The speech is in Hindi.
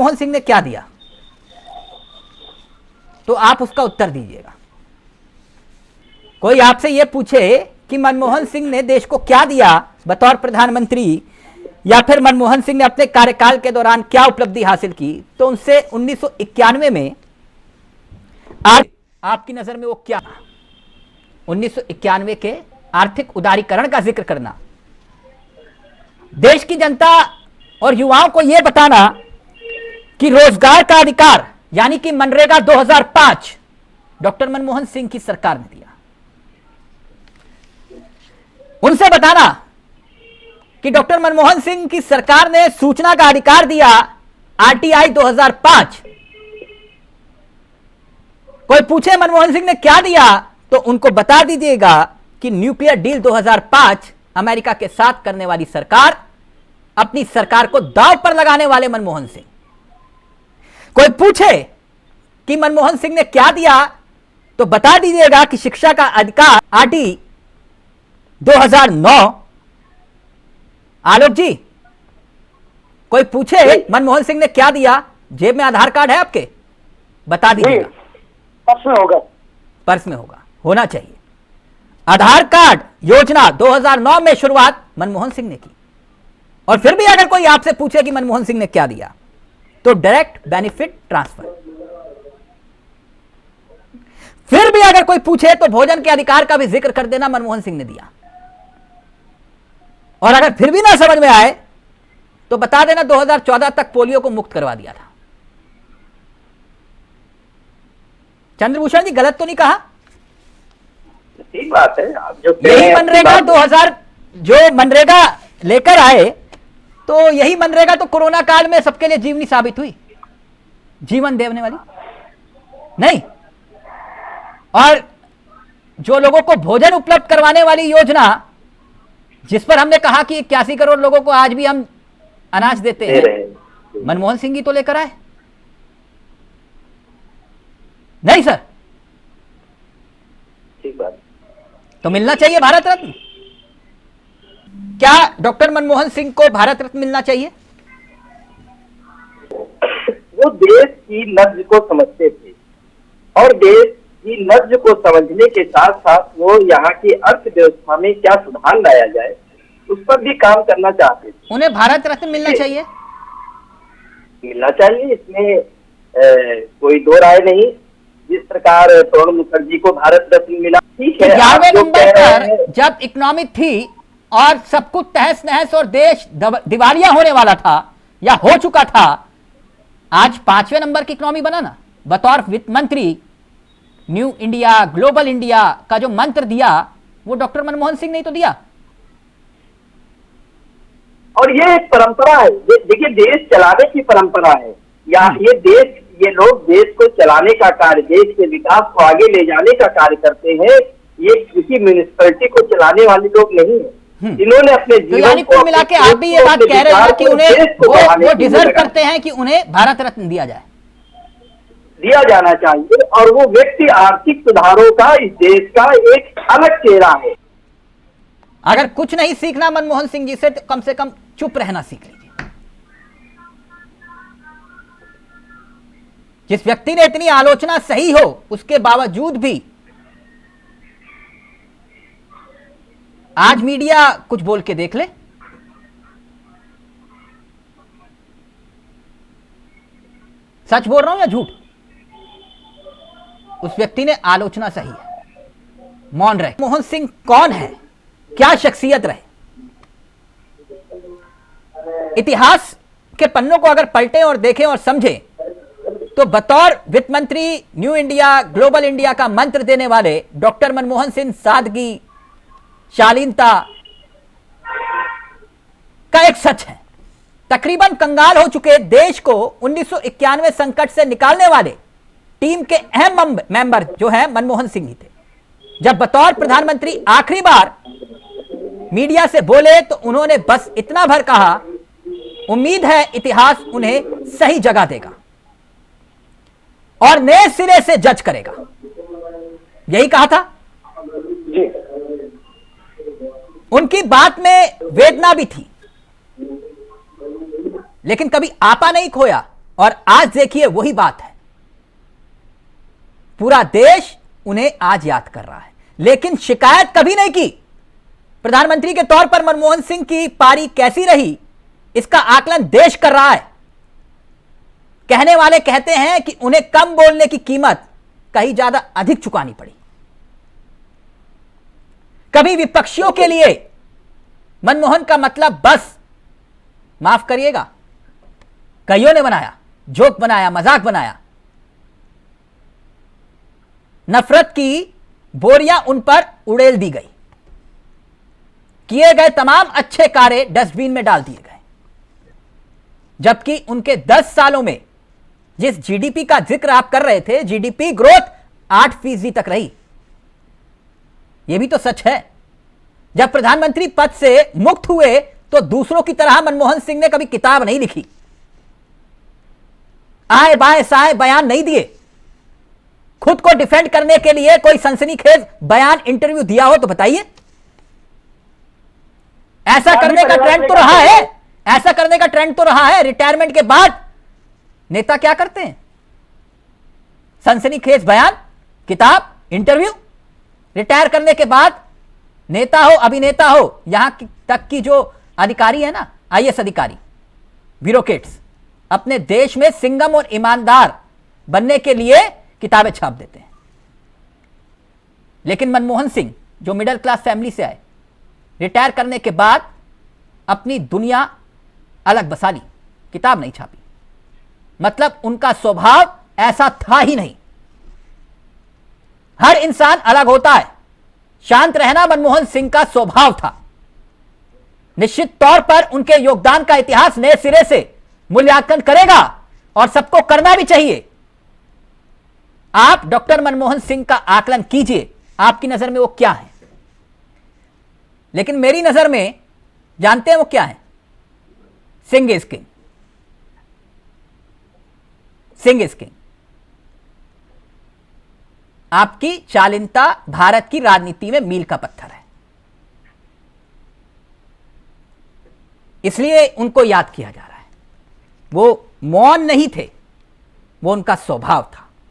मनमोहन सिंह ने क्या दिया, तो आप उसका उत्तर दीजिएगा। कोई आपसे यह पूछे कि मनमोहन सिंह ने देश को क्या दिया बतौर प्रधानमंत्री, या फिर मनमोहन सिंह ने अपने कार्यकाल के दौरान क्या उपलब्धि हासिल की, तो उनसे 1991 में आपकी नजर में वो क्या, 1991 के आर्थिक उदारीकरण का जिक्र करना, देश की जनता और युवाओं को यह बताना कि रोजगार का अधिकार यानी कि मनरेगा 2005 डॉक्टर मनमोहन सिंह की सरकार ने दिया। उनसे बताना कि डॉक्टर मनमोहन सिंह की सरकार ने सूचना का अधिकार दिया, आरटीआई 2005। कोई पूछे मनमोहन सिंह ने क्या दिया, तो उनको बता दीजिएगा कि न्यूक्लियर डील 2005 अमेरिका के साथ करने वाली सरकार, अपनी सरकार को दांव पर लगाने वाले मनमोहन सिंह। कोई पूछे कि मनमोहन सिंह ने क्या दिया, तो बता दीजिएगा कि शिक्षा का अधिकार, आरटी 2009। आलोक जी, कोई पूछे मनमोहन सिंह ने क्या दिया, जेब में आधार कार्ड है आपके, बता दीजिएगा। पर्स में होगा, पर्स में होगा, होना चाहिए। आधार कार्ड योजना 2009 में शुरुआत मनमोहन सिंह ने की। और फिर भी अगर कोई आपसे पूछे कि मनमोहन सिंह ने क्या दिया, तो डायरेक्ट बेनिफिट ट्रांसफर। फिर भी अगर कोई पूछे तो भोजन के अधिकार का भी जिक्र कर देना, मनमोहन सिंह ने दिया। और अगर फिर भी ना समझ में आए तो बता देना 2014 तक पोलियो को मुक्त करवा दिया था। चंद्रभूषण जी, गलत तो नहीं कहा? ठीक बात है। आप जो यही मनरेगा 2000 जो मनरेगा लेकर आए, तो यही मनरेगा तो कोरोना काल में सबके लिए जीवनी साबित हुई, जीवन देने वाली नहीं। और जो लोगों को भोजन उपलब्ध करवाने वाली योजना, जिस पर हमने कहा कि 81 करोड़ लोगों को आज भी हम अनाज देते हैं, मनमोहन सिंह ही तो लेकर आए। नहीं सर, ठीक बात। तो मिलना चाहिए भारत रत्न। क्या डॉक्टर मनमोहन सिंह को भारत रत्न मिलना चाहिए? वो देश की नब्ज को समझते थे और देश की नब्ज को समझने के साथ साथ वो यहाँ की अर्थव्यवस्था में क्या सुधार लाया जाए उस पर भी काम करना चाहते थे। उन्हें भारत रत्न मिलना चाहिए, मिलना चाहिए, इसमें कोई दो राय नहीं। जिस प्रकार प्रणब मुखर्जी को भारत रत्न मिला, ठीक है। 11वें नंबर पर जब इकोनॉमी थी और सब कुछ तहस नहस और देश दिवालिया होने वाला था या हो चुका था, आज 5वें नंबर की इकोनॉमी बना ना। बतौर वित्त मंत्री न्यू इंडिया, ग्लोबल इंडिया का जो मंत्र दिया, वो डॉक्टर मनमोहन सिंह ने तो दिया। और ये एक परंपरा है, देखिए देश चलाने की परंपरा है। या ये लोग देश को चलाने का कार्य, देश के विकास को आगे ले जाने का कार्य करते हैं। ये किसी म्यूनिसिपैलिटी को चलाने वाले लोग नहीं है। इन्होंने अपने तो यानी कुल मिला के आप भी ये बात कह रहे हैं कि उन्हें वो डिजर्व करते हैं कि उन्हें भारत रत्न दिया जाना चाहिए। और वो व्यक्ति आर्थिक सुधारों का इस देश का एक अलग चेहरा है। अगर कुछ नहीं सीखना मनमोहन सिंह जी से, तो कम से कम चुप रहना सीख लीजिए। जिस व्यक्ति ने इतनी आलोचना सही हो, उसके बावजूद भी आज मीडिया कुछ बोल के देख ले। सच बोल रहा हूं या झूठ? उस व्यक्ति ने आलोचना सही है, मौन रहे। मनमोहन सिंह कौन है, क्या शख्सियत रहे? इतिहास के पन्नों को अगर पलटें और देखें और समझें, तो बतौर वित्त मंत्री न्यू इंडिया, ग्लोबल इंडिया का मंत्र देने वाले डॉक्टर मनमोहन सिंह सादगी, शालीनता का एक सच है। तकरीबन कंगाल हो चुके देश को 1991 संकट से निकालने वाले टीम के अहम मेंबर जो है मनमोहन सिंह ही थे। जब बतौर प्रधानमंत्री आखिरी बार मीडिया से बोले, तो उन्होंने बस इतना भर कहा, उम्मीद है इतिहास उन्हें सही जगह देगा और नए सिरे से जज करेगा। यही कहा था। उनकी बात में वेदना भी थी, लेकिन कभी आपा नहीं खोया और आज देखिए वही बात है, पूरा देश उन्हें आज याद कर रहा है, लेकिन शिकायत कभी नहीं की। प्रधानमंत्री के तौर पर मनमोहन सिंह की पारी कैसी रही, इसका आकलन देश कर रहा है। कहने वाले कहते हैं कि उन्हें कम बोलने की कीमत कहीं ज्यादा अधिक चुकानी पड़ी। कभी विपक्षियों के लिए मनमोहन का मतलब बस, माफ करिएगा, कईयों ने बनाया, जोक बनाया, मजाक बनाया, नफरत की बोरियां उन पर उड़ेल दी गई, किए गए तमाम अच्छे कार्य डस्टबिन में डाल दिए गए। जबकि उनके 10 सालों में जिस जीडीपी का जिक्र आप कर रहे थे, जीडीपी ग्रोथ 8% तक रही। यह भी तो सच है। जब प्रधानमंत्री पद से मुक्त हुए तो दूसरों की तरह मनमोहन सिंह ने कभी किताब नहीं लिखी, आए बाएं साए बयान नहीं दिए, खुद को डिफेंड करने के लिए कोई सनसनीखेज बयान, इंटरव्यू दिया हो तो बताइए। ऐसा करने का ट्रेंड तो रहा है, ऐसा करने का ट्रेंड तो रहा है। रिटायरमेंट के बाद नेता क्या करते हैं? सनसनीखेज बयान, किताब, इंटरव्यू। रिटायर करने के बाद नेता हो, अभिनेता हो, यहां तक की जो अधिकारी है ना, आईएएस अधिकारी, ब्यूरोक्रेट्स, अपने देश में सिंघम और ईमानदार बनने के लिए किताबें छाप देते हैं। लेकिन मनमोहन सिंह जो मिडिल क्लास फैमिली से आए, रिटायर करने के बाद अपनी दुनिया अलग बसा ली, किताब नहीं छापी। मतलब उनका स्वभाव ऐसा था ही नहीं। हर इंसान अलग होता है, शांत रहना मनमोहन सिंह का स्वभाव था। निश्चित तौर पर उनके योगदान का इतिहास नए सिरे से मूल्यांकन करेगा और सबको करना भी चाहिए। आप डॉक्टर मनमोहन सिंह का आकलन कीजिए, आपकी नजर में वो क्या है। लेकिन मेरी नजर में जानते हैं वो क्या है? Singh is king. Singh is king. आपकी शालीनता भारत की राजनीति में मील का पत्थर है, इसलिए उनको याद किया जा रहा है। वो मौन नहीं थे, वो उनका स्वभाव था।